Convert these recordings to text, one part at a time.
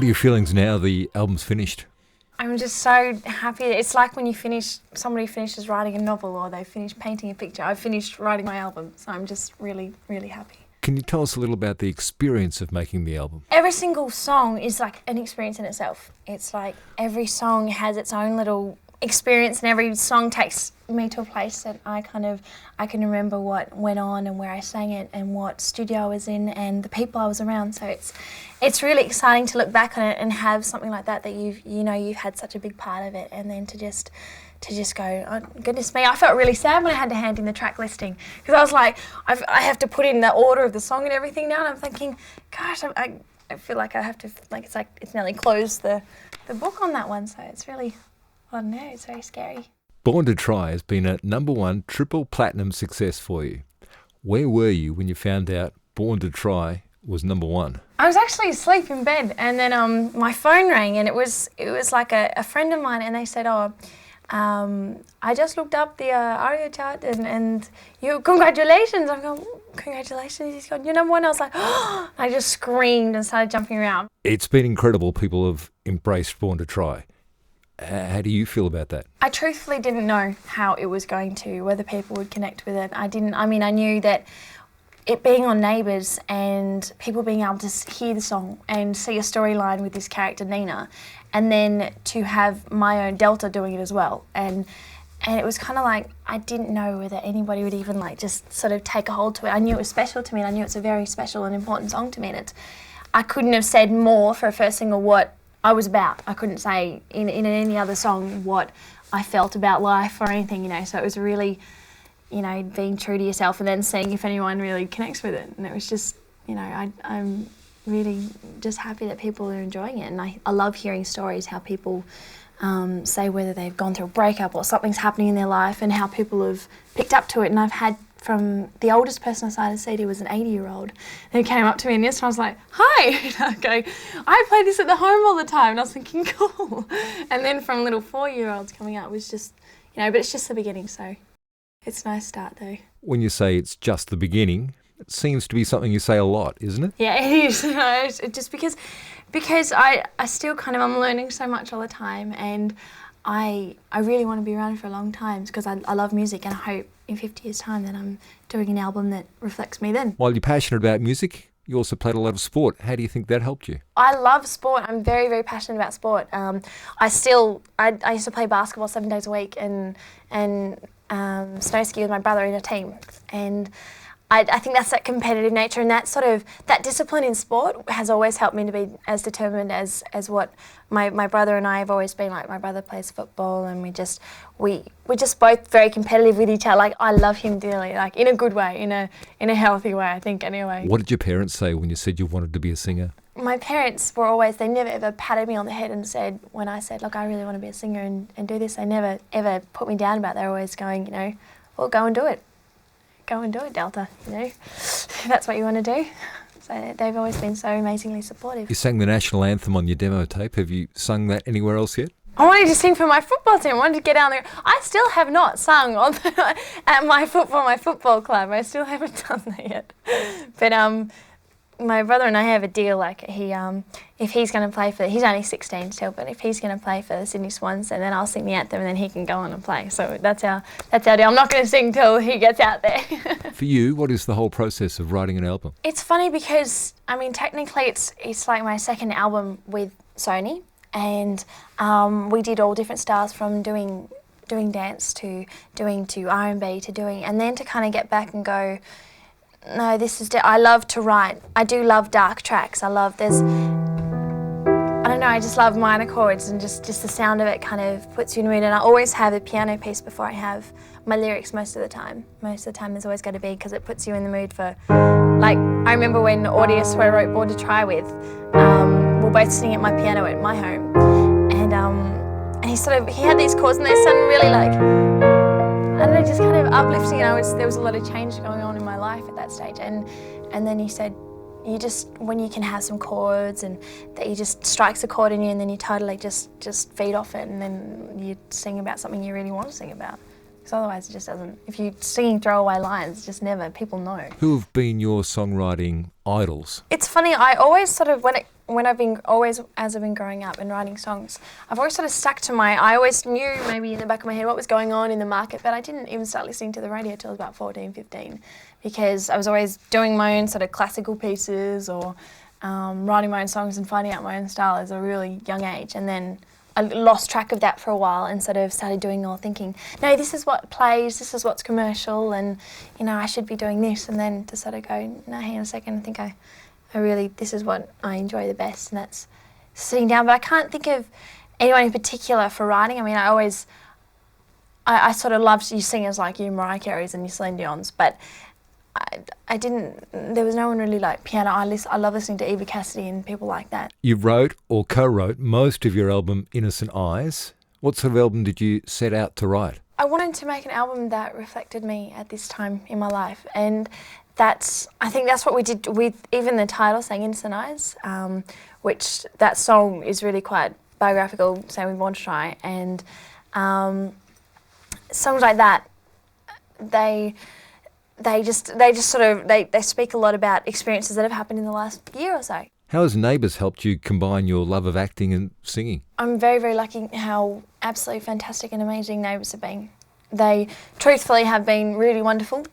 are your feelings now the album's finished? I'm just so happy. It's like when somebody finishes writing a novel or they finish painting a picture. I've finished writing my album, so I'm just really, really happy. Can you tell us a little about the experience of making the album? Every single song is like an experience in itself. It's like every song has its own little experience, and every song takes me to a place that I can remember what went on and where I sang it and what studio I was in and the people I was around. So it's really exciting to look back on it and have something like that you've had such a big part of it, and then to just go, oh goodness me. I felt really sad when I had to hand in the track listing, because I was like, I have to put in the order of the song and everything now, and I'm thinking, gosh, I feel like I have to, it's nearly closed the book on that one. So it's really, I don't know, it's very scary. Born to Try has been a #1 triple platinum success for you. Where were you when you found out Born to Try was #1? I was actually asleep in bed, and then my phone rang, and it was like a friend of mine, and they said, I just looked up the ARIA chart and you, congratulations. I'm going, congratulations, he's got, you're #1. I was like, oh, I just screamed and started jumping around. It's been incredible. People have embraced Born to Try. How do you feel about that? I truthfully didn't know how it was going to, whether people would connect with it. I knew that it being on Neighbours and people being able to hear the song and see a storyline with this character Nina, and then to have my own Delta doing it as well. And it was kind of like, I didn't know whether anybody would even like just sort of take a hold to it. I knew it was special to me, and I knew it's a very special and important song to me. And I couldn't have said more for a first single what I was about. I couldn't say in any other song what I felt about life or anything, so it was really, being true to yourself and then seeing if anyone really connects with it. And it was just, I'm really just happy that people are enjoying it. And I love hearing stories, how people say whether they've gone through a breakup or something's happening in their life, and how people have picked up to it. And I've had from the oldest person I signed a CD was an 80-year-old who came up to me, and this time I was like, hi, and I go, I play this at the home all the time, and I was thinking, cool. And then from little 4-year-olds coming out was just, but it's just the beginning, so it's a nice start though. When you say it's just the beginning, it seems to be something you say a lot, isn't it? Yeah, it is. It's just because I still I'm learning so much all the time, and I really want to be around for a long time because I love music, and I hope in 50 years' time that I'm doing an album that reflects me then. While you're passionate about music, you also played a lot of sport. How do you think that helped you? I love sport. I'm very, very passionate about sport. I used to play basketball 7 days a week and snow ski with my brother in a team. And I think that's that competitive nature, and that discipline in sport has always helped me to be as determined as what my brother and I have always been. Like, my brother plays football, and we're just both very competitive with each other. Like, I love him dearly, like in a good way, in a healthy way, I think, anyway. What did your parents say when you said you wanted to be a singer? My parents they never ever patted me on the head and said, when I said, look, I really want to be a singer and do this, they never ever put me down about it. They're always going, well, go and do it. Go and do it, Delta, if that's what you want to do. So they've always been so amazingly supportive. You sang the national anthem on your demo tape. Have you sung that anywhere else yet? I wanted to sing for my football team. I wanted to get down there. I still have not sung at my football club. I still haven't done that yet. But my brother and I have a deal. Like, if he's going to play he's only 16 still, but if he's going to play for the Sydney Swans, and then I'll sing the anthem, and then he can go on and play. So that's our deal. I'm not going to sing till he gets out there. For you, what is the whole process of writing an album? It's funny because technically it's like my second album with Sony, and we did all different styles, from doing dance to R&B to and then to kind of get back and go, no, I love to write. I do love dark tracks. I just love minor chords, and just the sound of it kind of puts you in the mood. And I always have a piano piece before I have my lyrics most of the time. Most of the time there's always going to be, because it puts you in the mood for, like, I remember when Audius, who I wrote Born to Try with, we're both sitting at my piano at my home, and he had these chords, and they sounded really like, I don't know, just kind of uplifting. There was a lot of change going on in my life at that stage, and then he said, when you can have some chords, and that you just strikes a chord in you, and then you totally just feed off it, and then you sing about something you really want to sing about. because otherwise it just doesn't. If you're singing throwaway lines, it's just never, people know. Who have been your songwriting idols? It's funny, I always sort of, as I've been growing up and writing songs, I've always sort of stuck to I always knew maybe in the back of my head what was going on in the market, but I didn't even start listening to the radio till I was about 14, 15, because I was always doing my own sort of classical pieces or writing my own songs and finding out my own style at a really young age. And then I lost track of that for a while and sort of started doing all thinking, no, this is what plays, this is what's commercial, and, you know, I should be doing this. And then to sort of go, no, hang on a second, I think I really, this is what I enjoy the best, and that's sitting down. But I can't think of anyone in particular for writing. I mean, I sort of loved you singers like you, Mariah Carey's and your Celine Dion's, but there was no one really like piano. I love listening to Eva Cassidy and people like that. You wrote or co-wrote most of your album Innocent Eyes. What sort of album did you set out to write? I wanted to make an album that reflected me at this time in my life, and I think that's what we did with even the title, saying Innocent Eyes, which that song is really quite biographical, same with Born to Try, and songs like that, they speak a lot about experiences that have happened in the last year or so. How has Neighbours helped you combine your love of acting and singing? I'm very, very lucky how absolutely fantastic and amazing Neighbours have been. They truthfully have been really wonderful.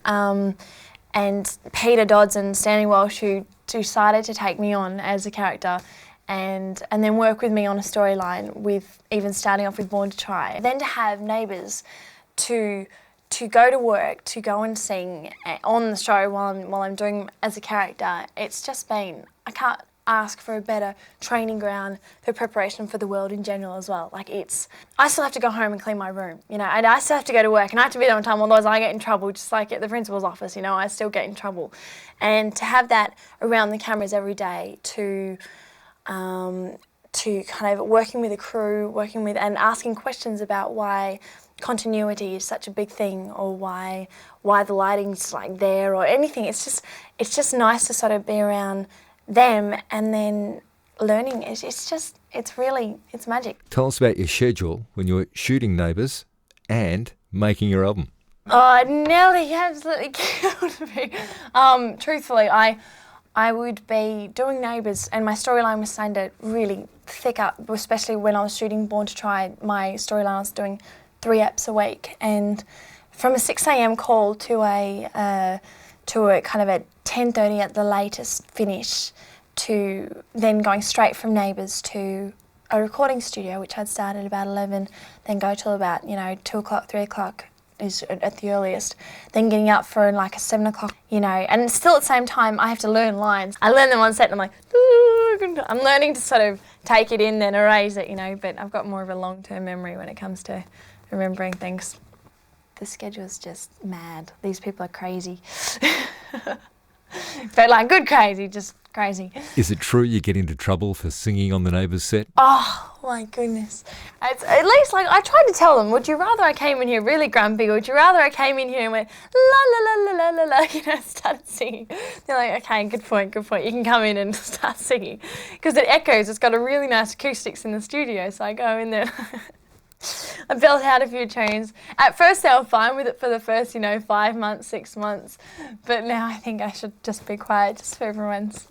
And Peter Dodds and Stanley Walsh, who decided to take me on as a character and then work with me on a storyline, with even starting off with Born to Try. Then to have Neighbours to go to work, to go and sing on the show while I'm doing as a character, it's just been, I can't ask for a better training ground for preparation for the world in general as well. Like I still have to go home and clean my room, you know, and I still have to go to work and I have to be there on time, otherwise I get in trouble, just like at the principal's office, you know, I still get in trouble. And to have that around the cameras every day, to kind of working with a crew, and asking questions about why continuity is such a big thing, or why the lighting's like there, or anything. It's just nice to sort of be around them and then learning. It's magic. Tell us about your schedule when you're shooting Neighbours and making your album. Oh, it nearly absolutely killed me. Truthfully, I would be doing Neighbours, and my storyline was starting to really thick up, especially when I was shooting Born to Try. My storyline, I was doing 3 eps a week, and from a 6 a.m. call to a kind of a 10:30 at the latest finish, to then going straight from Neighbours to a recording studio, which I'd started about 11, then go till about 2 o'clock, 3 o'clock is at the earliest, then getting up for like a 7 o'clock, and still at the same time I have to learn lines. I learn them on set and I'm like, I'm learning to sort of take it in, then erase it, but I've got more of a long-term memory when it comes to remembering things. The schedule's just mad. These people are crazy. But like good crazy, just crazy. Is it true you get into trouble for singing on the Neighbours set? Oh my goodness. It's, at least like I tried to tell them, would you rather I came in here really grumpy, or would you rather I came in here and went la la la la la la la, started singing. They're like, okay, good point, you can come in and start singing. Because it echoes, it's got a really nice acoustics in the studio, so I go in there. I belt out a few tunes. At first they were fine with it for the first, 5 months, 6 months. But now I think I should just be quiet, just for everyone's,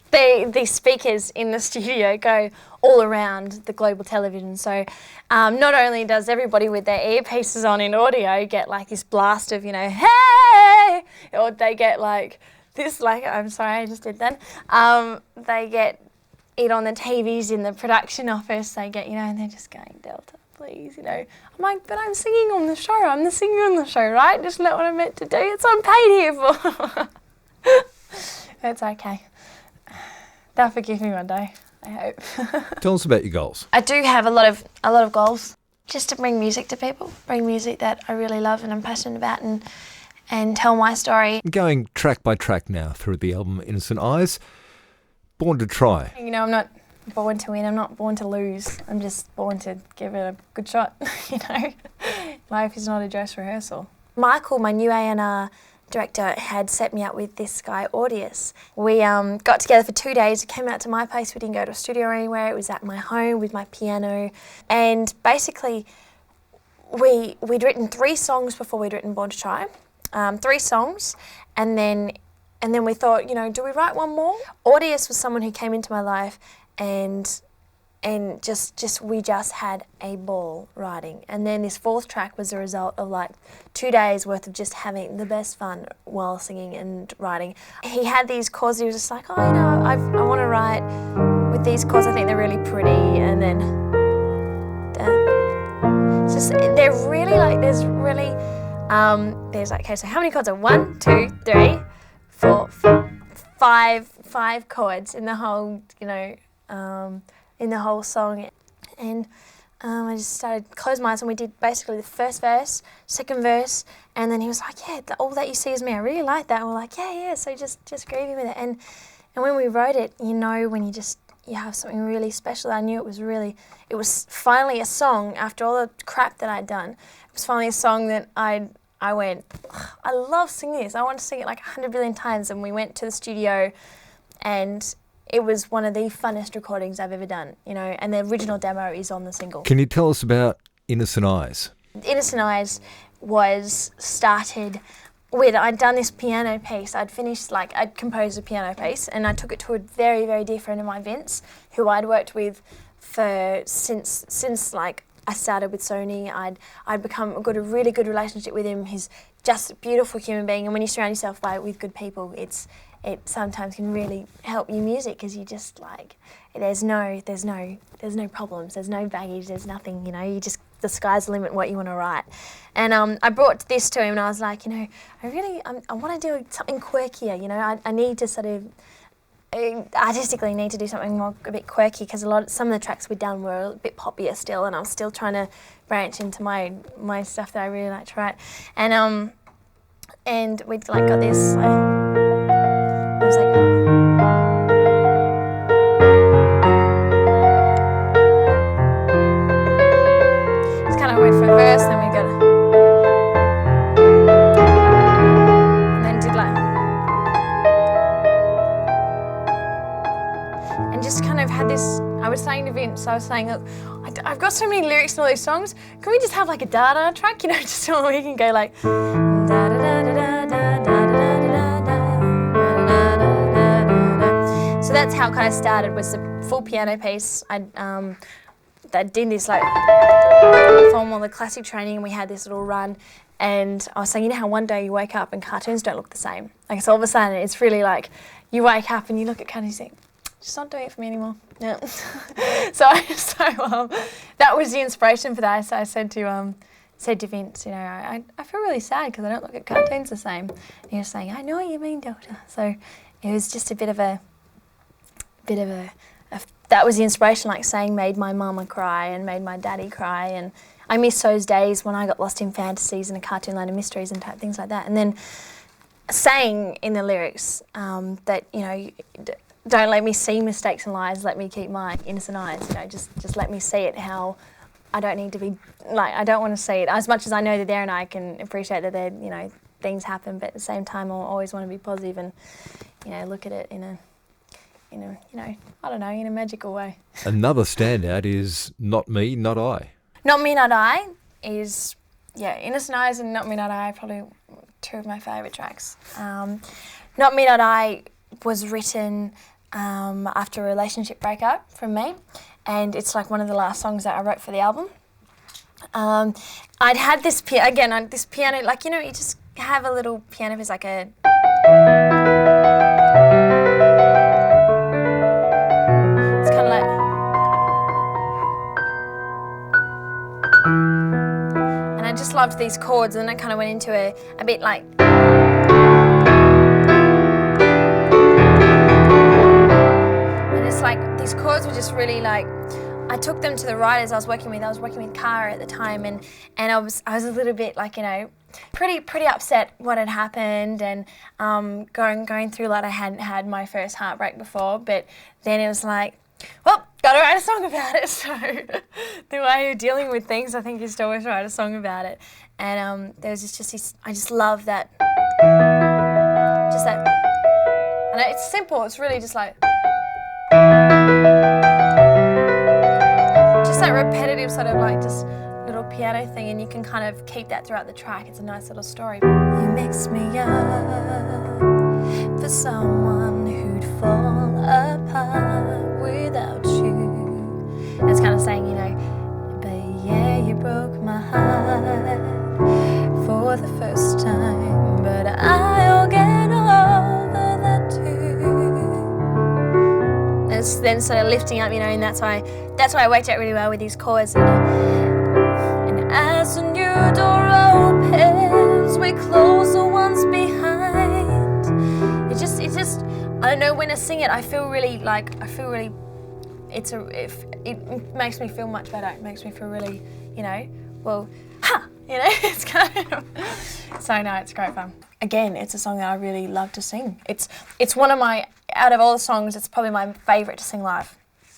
The speakers in the studio go all around the global television. So not only does everybody with their earpieces on in audio get like this blast of, hey! Or they get like this, like, I'm sorry, I just did that. They get it on the TVs in the production office. They get, and they're just going, Delta, please, I'm like, but I'm singing on the show. I'm the singer on the show, right? Just not what I'm meant to do. It's what I'm paid here for. It's okay. They'll forgive me one day, I hope. Tell us about your goals. I do have a lot of goals. Just to bring music to people, bring music that I really love and I'm passionate about, and tell my story. Going track by track now through the album Innocent Eyes. Born to Try. I'm not born to win, I'm not born to lose. I'm just born to give it a good shot, Life is not a dress rehearsal. Michael, my new A&R director, had set me up with this guy, Audius. We got together for 2 days. It came out to my place. We didn't go to a studio or anywhere. It was at my home with my piano. And basically, we'd written 3 songs before we'd written Born to Try, 3 songs, and then we thought, you know, do we write one more? Audius was someone who came into my life, and we just had a ball writing. And then this 4th track was a result of like 2 days worth of just having the best fun while singing and writing. He had these chords, he was just like, oh, you know, I want to write with these chords, I think they're really pretty, and then it's just, they're really like, there's like, okay, so how many chords are 1, 2, 3, 4, 5 chords in the whole, you know, in the whole song. And I just started, closed my eyes, and we did basically the first verse, second verse, and then he was like, yeah, all that you see is me, I really like that. And we're like, yeah, so just groovy with it. And when we wrote it, you know, when you have something really special, I knew it was finally a song after all the crap that I'd done. It was finally a song that I went, I love singing this, I want to sing it like 100 billion times. And we went to the studio, and it was one of the funnest recordings I've ever done, you know, and the original demo is on the single. Can you tell us about Innocent Eyes? Innocent Eyes was started with, I'd done this piano piece. I'd composed a piano piece, and I took it to a very, very dear friend of mine, Vince, who I'd worked with since like I started with Sony. I'd got a really good relationship with him. He's just a beautiful human being, and when you surround yourself with good people, it sometimes can really help your music, because you just like, there's no problems, there's no baggage, there's nothing, you know, the sky's the limit what you want to write. And I brought this to him, and I was like, you know, I want to do something quirkier, you know, I need to sort of artistically need to do something a bit quirky, because some of the tracks we'd done were a bit poppier still, and I was still trying to branch into my stuff that I really like to write. And we'd like got this. I was like, just kind of went for a verse, then we got, and then did like, and just kind of had this. I was saying to Vince, I was saying, look, I've got so many lyrics in all these songs. Can we just have like a da-da track, you know, just so we can go like da da da da da da da da da. So that's how it kind of started, was the full piano piece. I did this like formal, the classic training, and we had this little run. And I was saying, you know how one day you wake up and cartoons don't look the same? Like, so all of a sudden it's really like, you wake up and you look at cartoons and you think, just not doing it for me anymore. Yeah. So that was the inspiration for that. So I said to Vince, you know, I feel really sad because I don't look at cartoons the same. And he was saying, I know what you mean, Delta. So it was just a bit of a that was the inspiration, like saying, made my mama cry and made my daddy cry. And I miss those days when I got lost in fantasies and a cartoon land of mysteries and things like that. And then saying in the lyrics that, you know, don't let me see mistakes and lies, let me keep my innocent eyes, you know, just let me see it how I don't need to be, like, I don't want to see it. As much as I know they're there and I can appreciate that they're, you know, things happen, but at the same time I always want to be positive and, you know, look at it in a, you know, I don't know, in a magical way. Another standout is Not Me, Not I. Not Me, Not I is, yeah, Innocent Eyes and Not Me, Not I are probably 2 of my favourite tracks. Not Me, Not I was written after a relationship breakup from me, and it's like one of the last songs that I wrote for the album. I'd had this this piano, like, you know, you just have a little piano piece, like a, it's kind of like, and I just loved these chords, and then I kind of went into a bit like, and it's like these chords were just really like, I took them to the writers I was working with. I was working with Cara at the time, and I was a little bit like, you know, pretty upset what had happened, and going through like I hadn't had my first heartbreak before, but then it was like, well, got to write a song about it. So the way you're dealing with things, I think, is to always write a song about it. And there was just this, I just love that, just that, and it's simple. It's really just like, just that repetitive sort of like just little little piano thing, and you can kind of keep that throughout the track. It's a nice little story. You mix me up for someone who'd fall apart without you. And it's kind of saying, you know, but yeah, you broke my heart for the first time, but I'll get over that too. It's then sort of lifting up, you know, and that's why I worked out really well with these chords. And as a new door opens, we close the ones behind. It just, I don't know, when I sing it, it makes me feel much better. It makes me feel really, you know, well, you know, it's kind of, so no, it's great fun. Again, it's a song that I really love to sing. It's one of my, out of all the songs, it's probably my favourite to sing live,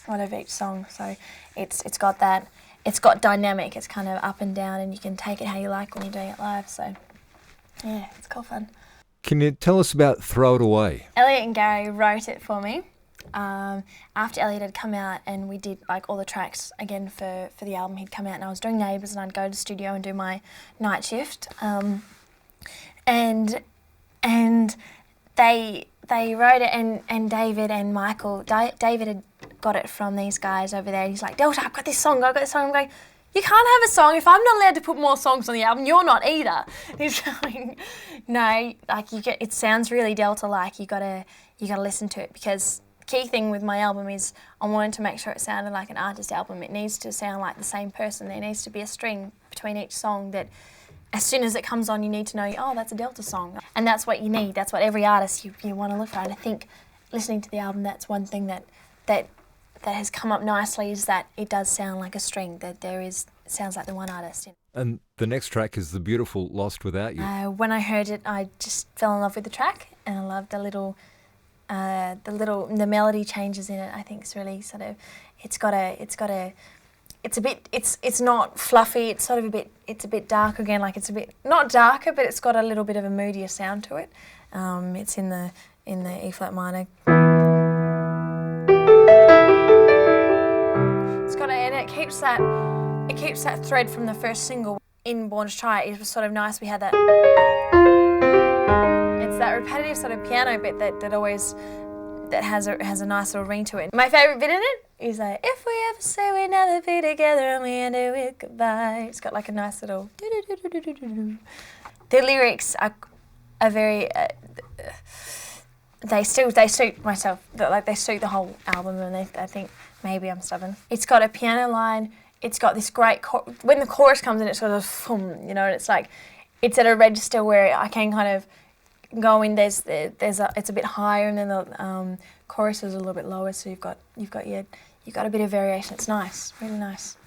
out of each song. So it's got that, it's got dynamic, it's kind of up and down, and you can take it how you like when you're doing it live. So yeah, it's cool fun. Can you tell us about Throw It Away? Elliot and Gary wrote it for me. After Elliot had come out, and we did like all the tracks again for the album, he'd come out, and I was doing Neighbours, and I'd go to the studio and do my night shift. And they wrote it, and David and Michael, David had got it from these guys over there, and he's like, Delta, I've got this song. I'm going, you can't have a song if I'm not allowed to put more songs on the album. You're not either. And he's going, no, like it sounds really Delta-like. You gotta listen to it, because the key thing with my album is I wanted to make sure it sounded like an artist album. It needs to sound like the same person. There needs to be a string between each song that, as soon as it comes on, you need to know, oh, that's a Delta song. And that's what you need. That's what every artist you want to look for. And I think listening to the album, that's one thing that has come up nicely, is that it does sound like a string, that it sounds like the one artist. And the next track is the beautiful Lost Without You. When I heard it, I just fell in love with the track, and I love the melody changes in it. I think it's really sort of, it's not fluffy. It's sort of it's a bit dark again. Like it's a bit not darker, but it's got a little bit of a moodier sound to it. It's in the E flat minor. It's got and it keeps that thread from the first single in Born to Try. It was sort of nice. We had that. It's that repetitive sort of piano bit that has a nice little ring to it. My favourite bit in it is like, if we ever say we'd never be together and we end it with goodbye. It's got like a nice little do-do-do-do-do-do-do. The lyrics are very, they suit myself, like they suit the whole album, and I think maybe I'm stubborn. It's got a piano line, it's got this great, when the chorus comes in, it's sort of, you know, and it's like, it's at a register where I can kind of go in, it's a bit higher, and then the chorus is a little bit lower, so you've got a bit of variation. It's nice, really nice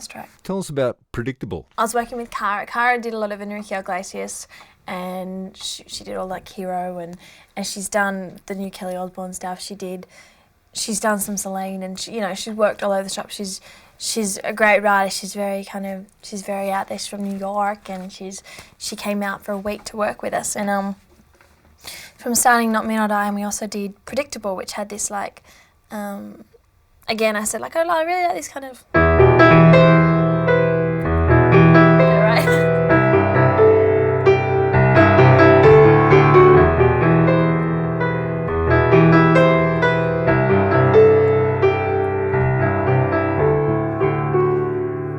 track. Tell us about Predictable. I was working with Cara. Cara did a lot of Enrique Iglesias, and she did all like Hero, and she's done the new Kelly Osbourne stuff. She's done some Celine, and she's worked all over the shop. She's a great writer. She's very out there. She's from New York, and she came out for a week to work with us, and from starting Not Me Not I, and we also did Predictable, which had this like, again I said like, oh, I really like this kind of, right?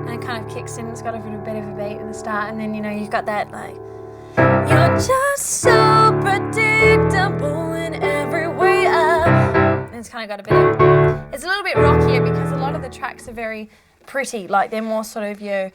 And it kind of kicks in. It's got a bit of a beat in the start, and then you've got that like, you're just so predictable in every way up. And it's kind of got a bit of, it's a little bit rockier because a lot of the tracks are very pretty. Like they're more sort of they're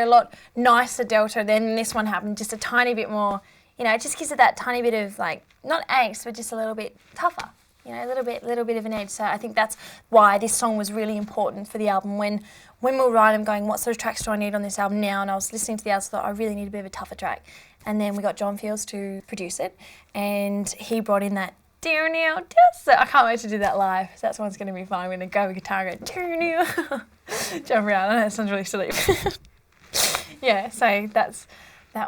a lot nicer Delta than this one happened. Just a tiny bit more, it just gives it that tiny bit of like, not angst, but just a little bit tougher. A little bit of an edge. So I think that's why this song was really important for the album. When we were writing, I'm going, what sort of tracks do I need on this album now? And I was listening to the album, so I thought I really need a bit of a tougher track. And then we got John Fields to produce it, and he brought in that dear now, so I can't wait to do that live. So that's one's going to be fun. I'm going to go with guitar and go dear now, jump around. I know that sounds really silly. Yeah, so that's a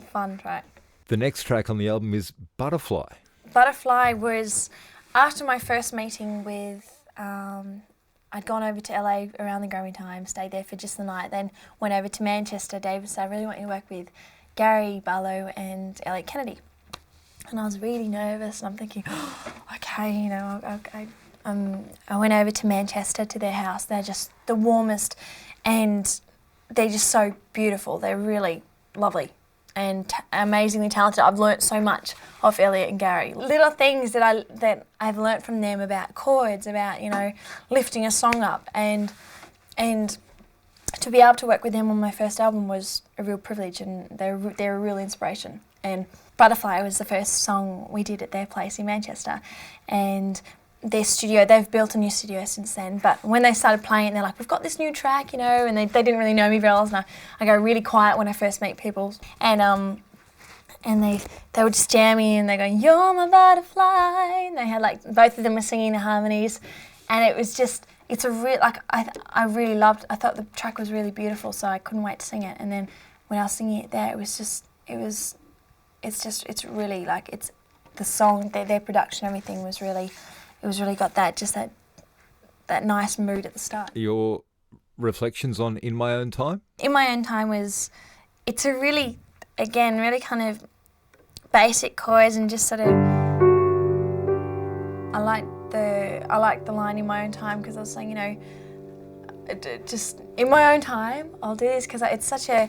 fun track. The next track on the album is Butterfly. Butterfly was after my first meeting with I'd gone over to LA around the Grammy time, stayed there for just the night, then went over to Manchester. David said, I really want you to work with Gary Barlow and Elliot Kennedy. And I was really nervous, and I'm thinking, oh, okay, you know, I went over to Manchester to their house. They're just the warmest, and they're just so beautiful. They're really lovely and amazingly talented. I've learnt so much off Elliot and Gary. Little things that I've learnt from them about chords, about, you know, lifting a song up, and to be able to work with them on my first album was a real privilege, and they're a real inspiration. And Butterfly was the first song we did at their place in Manchester, and their studio, they've built a new studio since then, but when they started playing it, they're like, we've got this new track, you know, and they didn't really know me very well, and I go really quiet when I first meet people, and they would just jam me, and they're going, you're my butterfly, and they had like, both of them were singing the harmonies, and it was just, it's a real, like, I really loved, I thought the track was really beautiful, so I couldn't wait to sing it, and then when I was singing it there, it's really like, it's the song, their production, everything was really, it was really got that nice mood at the start. Your reflections on In My Own Time? In My Own Time it's a really, again, really kind of basic chords, and just sort of, I like the line In My Own Time, because I was saying, you know, just in my own time, I'll do this, because it's such a,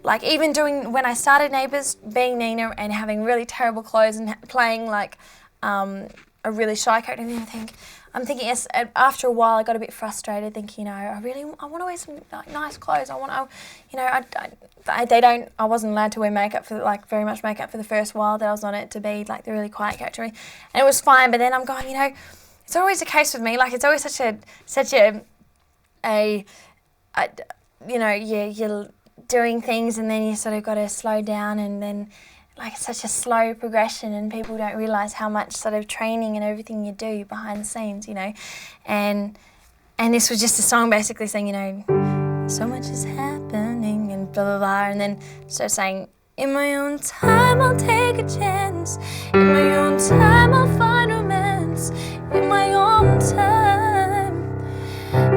like, even when I started Neighbours, being Nina and having really terrible clothes and playing like a really shy character, and I'm thinking, yes, after a while I got a bit frustrated, thinking, you know, I want to wear some like, nice clothes. I want to, you know, I wasn't allowed to wear makeup for like very much makeup for the first while that I was on it, to be like the really quiet character, and it was fine. But then I'm going, you know, it's always the case with me. Like, it's always such a you know, you're doing things, and then you sort of got to slow down, and then like it's such a slow progression, and people don't realise how much sort of training and everything you do behind the scenes, you know. And this was just a song basically saying, you know, so much is happening and blah blah blah, and then start saying, in my own time I'll take a chance, in my own time I'll find romance, in my own time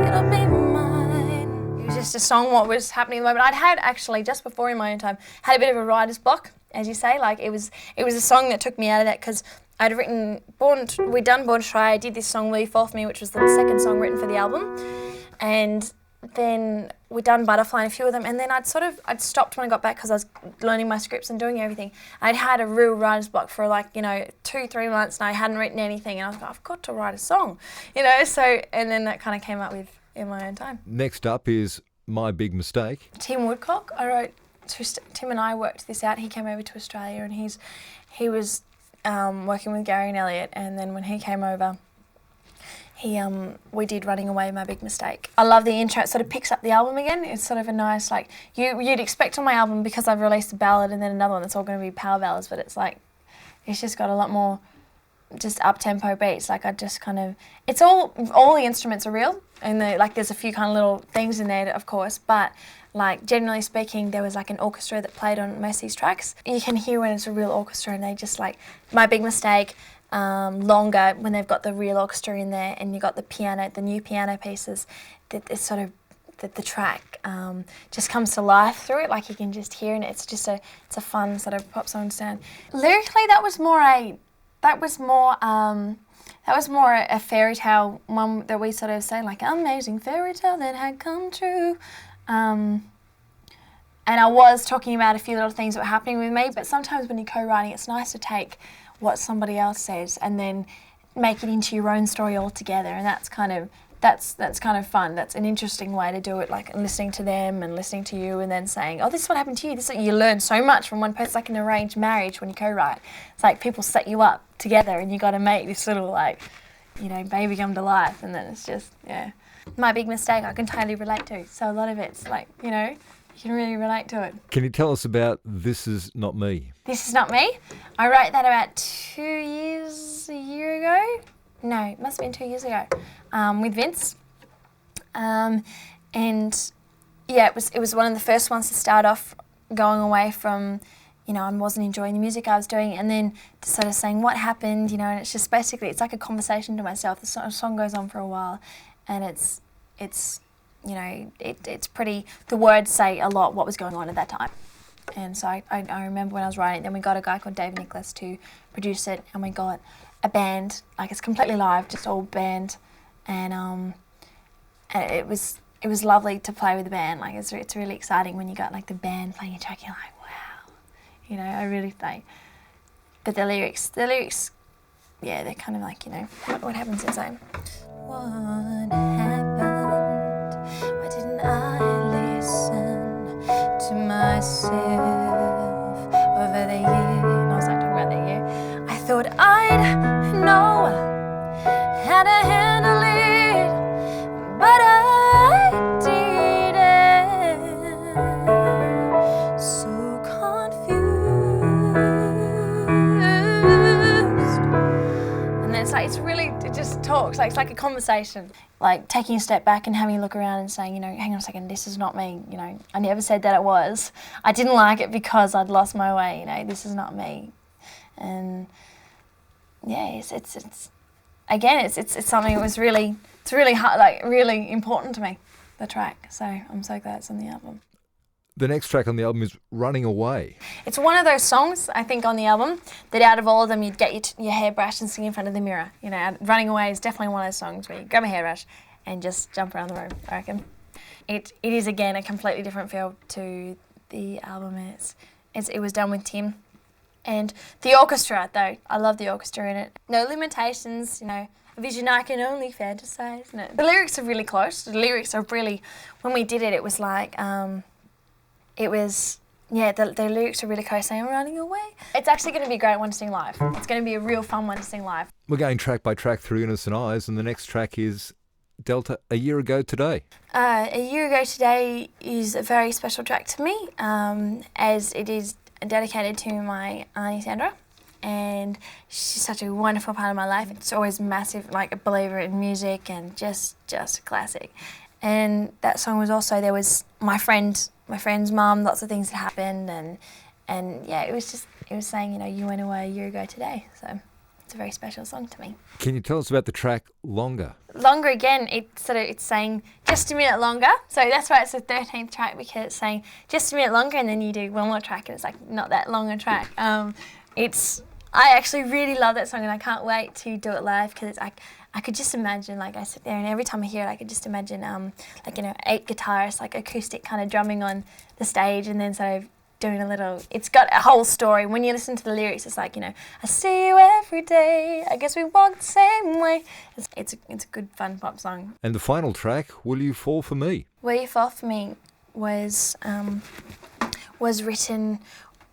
it'll be mine. It was just a song, what was happening at the moment. I'd had actually, just before In My Own Time, had a bit of a writer's block, as you say. Like, it was a song that took me out of that, because I'd written we'd done Born to Try. I did this song Will You Fall For Me, which was the second song written for the album, and then we'd done Butterfly and a few of them, and then I'd stopped when I got back, because I was learning my scripts and doing everything. I'd had a real writer's block for like, you know, 2-3 months, and I hadn't written anything, and I was like, I've got to write a song, you know. So, and then that kind of came up with In My Own Time. Next up is My Big Mistake. Tim Woodcock, Tim and I worked this out. He came over to Australia, and he was working with Gary and Elliot, and then when he came over, we did Running Away, My Big Mistake. I love the intro. It sort of picks up the album again. It's sort of a nice, like, you'd expect on my album, because I've released a ballad and then another one that's all going to be power ballads, but it's like, it's just got a lot more just up-tempo beats. Like, I just kind of, it's all the instruments are real, and there's a few kind of little things in there, of course, but like, generally speaking, there was like an orchestra that played on most of these tracks. You can hear when it's a real orchestra, and they just like, My Big Mistake, Longer, when they've got the real orchestra in there, and you got the new piano pieces, that it's sort of, the track just comes to life through it. Like, you can just hear it, and it's a fun sort of pop song sound. Lyrically, that was more a fairy tale one that we sort of say, like, amazing fairy tale that had come true. And I was talking about a few little things that were happening with me, but sometimes when you're co-writing, it's nice to take what somebody else says and then make it into your own story altogether, and that's kind of fun. That's an interesting way to do it, like listening to them and listening to you, and then saying, oh, this is what happened to you. You learn so much from one person. It's like an arranged marriage when you co-write. It's like people set you up together, and you got to make this little, like, you know, baby come to life, and then it's just, yeah. My Big Mistake I can totally relate to. So a lot of it's like, you know, you can really relate to it. Can you tell us about This Is Not Me? This Is Not Me? I wrote that about a year ago. No, it must have been 2 years ago, with Vince. And yeah, it was one of the first ones to start off going away from, you know, I wasn't enjoying the music I was doing, and then to sort of saying what happened, you know, and it's just basically, it's like a conversation to myself. The song goes on for a while, and it's you know, it's pretty, the words say a lot what was going on at that time. And so I remember when I was writing it, then we got a guy called David Nicholas to produce it, and we got a band, like it's completely live, just all band, and it was lovely to play with the band. Like it's really exciting when you got like the band playing a track, you're like, wow, you know, I really think. But the lyrics, yeah, they're kind of like, you know, what happens inside. What happened? Why didn't I listen to myself over the year? And I was like talking about the year. I thought I'd know how to handle it, but I didn't. So confused. And then it's like, it just talks, like it's like a conversation. Like taking a step back and having a look around and saying, you know, hang on a second, this is not me, you know, I never said that it was. I didn't like it because I'd lost my way, you know, this is not me. And yeah, it's something that was really, it's really hard, like really important to me, the track. So I'm so glad it's on the album. The next track on the album is Running Away. It's one of those songs, I think, on the album that out of all of them, you'd get your hairbrush and sing in front of the mirror. You know, Running Away is definitely one of those songs where you grab a hairbrush and just jump around the room, I reckon. It is, again, a completely different feel to the album. It was done with Tim. And the orchestra, though, I love the orchestra in it. No limitations, you know, a vision I can only fantasize. No. The lyrics are really close. The lyrics are really, when we did it, it was like, the lyrics are really close, saying, I'm running away. It's actually going to be a great one to sing live. It's going to be a real fun one to sing live. We're going track by track through Innocent Eyes, and the next track is Delta, A Year Ago Today. A Year Ago Today is a very special track to me, as it is dedicated to my auntie Sandra, and she's such a wonderful part of my life. It's always massive, like a believer in music and just a classic. And that song was also, there was my friend's mum, lots of things that happened, and yeah, it was saying, you know, you went away a year ago today, so it's a very special song to me. Can you tell us about the track Longer? Longer, again, it's saying just a minute longer, so that's why it's the 13th track, because it's saying just a minute longer, and then you do one more track and it's like not that long a track. I actually really love that song, and I can't wait to do it live, because it's like, I could just imagine, like I sit there and every time I hear it, I could just imagine, like, you know, 8 guitarists, like acoustic kind of drumming on the stage, and then sort of doing a little, it's got a whole story. When you listen to the lyrics, it's like, you know, I see you every day, I guess we walk the same way. It's a good, fun pop song. And the final track, Will You Fall For Me? Will You Fall For Me was written,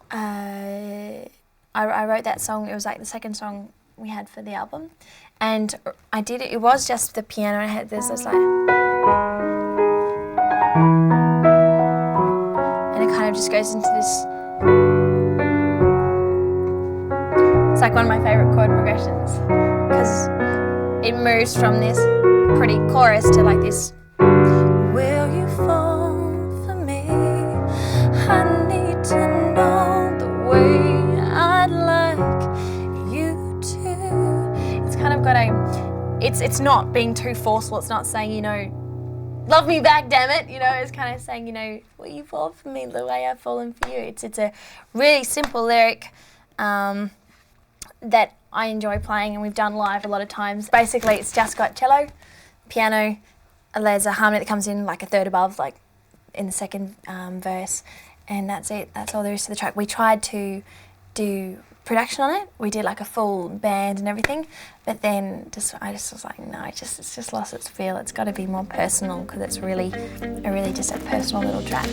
I wrote that song, it was like the second song we had for the album. And I did it, it was just the piano, I had this, like, and it kind of just goes into this, it's like one of my favourite chord progressions, because it moves from this pretty chorus to like this, will you fall for me, I need to know the way I'd like you to. It's kind of got a, it's not being too forceful, it's not saying, you know, love me back, damn it, you know, it's kind of saying, you know, will you fall for me the way I've fallen for you. It's a really simple lyric that I enjoy playing, and we've done live a lot of times. Basically, it's just got cello, piano, there's a harmony that comes in like a third above, like in the second verse, and that's it. That's all there is to the track. We tried to do production on it. We did like a full band and everything, but then I just was like, no, it's just lost its feel. It's got to be more personal, because it's really just a personal little track.